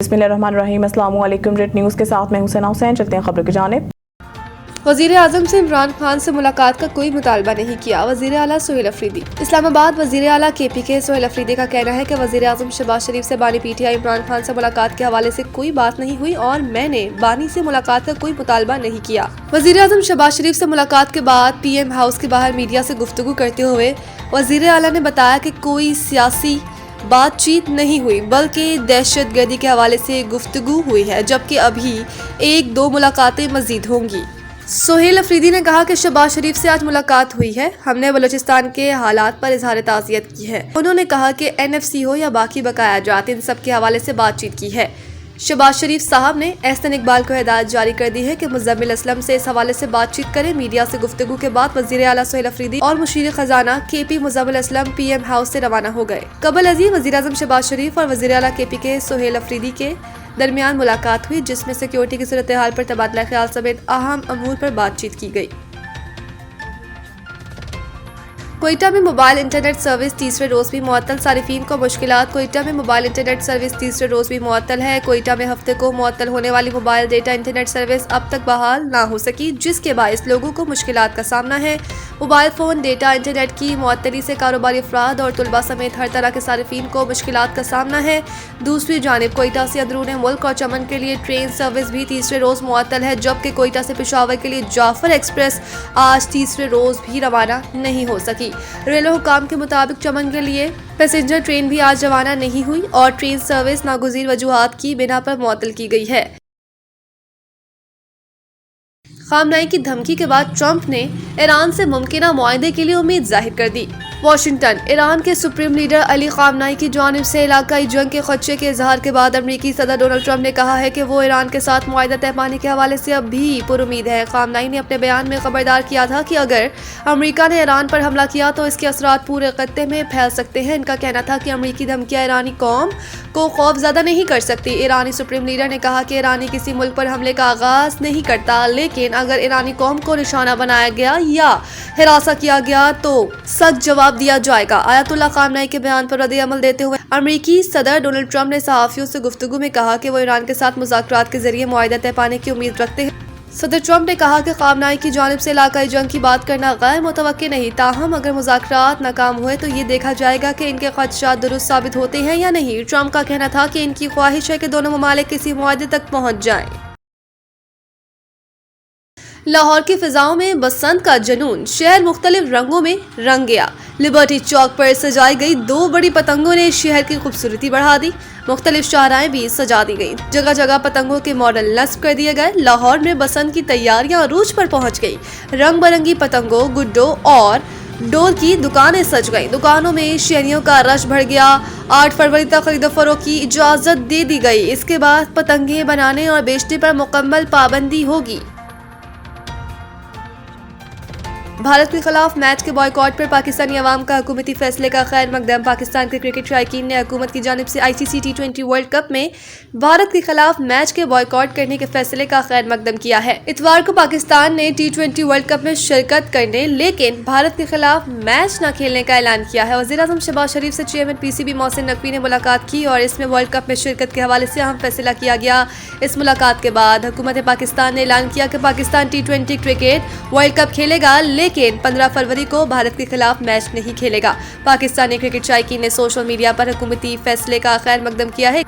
बिस्मिल्लाहिर्रहमानिर्रहीम। अस्सलामु अलैकुम। रेड न्यूज़ के साथ मैं हुसैना हुसैन। चलते हैं खबर की जानिब। वज़ीर आज़म से इमरान खान से मुलाकात का कोई मुतालबा नहीं किया, वज़ीर आला सोहेल अफरीदी। इस्लामाबाद वज़ीर आला KPK सोहेल अफरीदी का कहना है कि वज़ीर आज़म शहबाज शरीफ से बानी PTI इमरान खान से मुलाकात के हवाले से कोई बात नहीं हुई और मैंने बानी से मुलाकात का कोई मुतालबा नहीं किया। वज़ीर आज़म शहबाज शरीफ से मुलाकात के बाद PM हाउस के बाहर मीडिया से गुफ्तगू करते हुए वज़ीर आला ने बताया कि कोई सियासी बातचीत नहीं हुई बल्कि दहशत गर्दी के हवाले से गुफ्तगू हुई है, जबकि अभी 1-2 मुलाकातें मजीद होंगी। सोहेल अफरीदी ने कहा कि शहबाज शरीफ से आज मुलाकात हुई है, हमने बलूचिस्तान के हालात पर इजहार ताज़ियत की है। उन्होंने कहा कि NFC हो या बाकी बकाया जात, इन सब के हवाले से बातचीत की है। शहबाज शरीफ साहब ने एहसन इकबाल को हिदायत जारी कर दी है कि मुज़म्मिल असलम से इस हवाले से बातचीत करें। मीडिया से गुफ्तगू के बाद वज़ीर आला सोहेल अफरीदी और मुशीर खजाना KP Muzammil Aslam PM house से रवाना हो गए। कबल अज़ीज़ वज़ीर आज़म शहबाज शरीफ और वज़ीर आला KPK सोहेल अफरीदी के दरमियान मुलाकात हुई, जिसमें सिक्योरिटी की सूरत हाल पर तबादला ख्याल समेत अहम अमूर पर बातचीत की गई। कोयटा में मोबाइल इंटरनेट सर्विस तीसरे रोज भी मुअत्तल, सारिफीन को मुश्किलात। कोयटा में मोबाइल इंटरनेट सर्विस तीसरे रोज भी मुअत्तल है। कोयटा में हफ्ते को मुअत्तल होने वाली मोबाइल डेटा इंटरनेट सर्विस अब तक बहाल ना हो सकी, जिसके बायस लोगों को मुश्किलात का सामना है। मोबाइल फ़ोन डेटा इंटरनेट की मुअत्तली से कारोबारी अफराद और तुलबा समेत हर तरह के सारिफीन को मुश्किलात का सामना है। दूसरी जानिब कोयटा से अंदरूनी मुल्क और चमन के लिए ट्रेन सर्विस भी तीसरे रोज मुअत्तल है, जबकि कोयटा से पेशावर के लिए जाफर एक्सप्रेस आज तीसरे रोज भी रवाना नहीं हो सकी। रेलवे हुकाम के मुताबिक चमन के लिए पैसेंजर ट्रेन भी आज रवाना नहीं हुई और ट्रेन सर्विस नागुज़ीर वजूहात की बिना पर मुअत्तल की गई है। खामनाई की धमकी के बाद ट्रंप ने ईरान से मुमकिना मुआहदे के लिए उम्मीद जाहिर कर दी। वाशिंगटन। ईरान के सुप्रीम लीडर अली खामनाई की जानिब से इलाकाई जंग के खदशे के इजहार के बाद अमरीकी सदर डोनाल्ड ट्रंप ने कहा है कि वो ईरान के साथ मुआहदा तय पाने के हवाले से अब भी पुरुमीद है। खामनाई ने अपने बयान में खबरदार किया था कि अगर अमरीका ने ईरान पर हमला किया तो इसके असरात पूरे खत्ते में फैल सकते हैं। इनका कहना था कि अमरीकी धमकियां ईरानी कौम को खौफजदा नहीं कर सकती। ईरानी सुप्रीम लीडर ने कहा कि ईरानी किसी मुल्क पर हमले का आगाज नहीं करता, लेकिन अगर ईरानी कौम को निशाना बनाया गया या हिरासा किया गया तो सख्त जवाब दिया जाएगा। आयतुल्लाह खामनाई के बयान पर रद्द अमल देते हुए अमरीकी सदर डोनाल्ड ट्रंप ने सहाफियों से गुफ्तगू में कहा कि वो ईरान के साथ मुज़ाकरात के जरिए मुआहदा तय पाने की उम्मीद रखते हैं। सदर ट्रंप ने कहा कि खामनाई की जानिब से इलाकाई जंग की बात करना गैर मुतवक्की नहीं, ताहम अगर मुज़ाकरात नाकाम हुए तो ये देखा जाएगा कि इनके ख़दशात दुरुस्त साबित होते हैं या नहीं। ट्रंप का कहना था कि इनकी ख्वाहिश है कि दोनों ममालिक किसी मुआहदे तक पहुँच जाएं। लाहौर की फिजाओं में बसंत का जुनून, शहर मुख्तलिफ रंगों में रंग गया। लिबर्टी चौक पर सजाई गई 2 बड़ी पतंगों ने शहर की खूबसूरती बढ़ा दी। मुख्तलिफ शाहराएं भी सजा दी गईं। जगह जगह पतंगों के मॉडल नस्ब कर दिए गए। लाहौर में बसंत की तैयारियां अरूज पर पहुंच गई। रंग बिरंगी पतंगों, गुड्डों और डोर की दुकानें सज गईं। दुकानों में शहरियों का रश बढ़ गया। 8 फरवरी तक खरीदो फरोख्त की इजाजत दे दी गई। इसके बाद पतंगे बनाने और बेचने पर मुकम्मल पाबंदी होगी। भारत के खिलाफ मैच के बॉयकॉट पर पाकिस्तानी अवाम का हुकूमती फैसले का खैर मकदम। पाकिस्तान के क्रिकेट शायकीन ने हुकूमत की जानिब से ICC T20 वर्ल्ड कप में भारत के खिलाफ मैच के बॉयकॉट करने के फैसले का खैर मकदम किया है। इतवार को पाकिस्तान ने T20 वर्ल्ड कप में शिरकत करने लेकिन भारत के खिलाफ मैच न खेलने का ऐलान किया है। वज़ीर आज़म शहबाज शरीफ से चेयरमैन PCB मोहसिन नकवी ने मुलाकात की और इसमें वर्ल्ड कप में शिरकत के हवाले से अहम फैसला किया गया। इस मुलाकात के बाद हुकूमत पाकिस्तान ने ऐलान किया कि Pakistan T20 cricket world cup खेलेगा, लेकिन 15 फरवरी को भारत के खिलाफ मैच नहीं खेलेगा। पाकिस्तानी क्रिकेट शायकीन ने सोशल मीडिया पर हुकूमती फैसले का खैर मकदम किया है।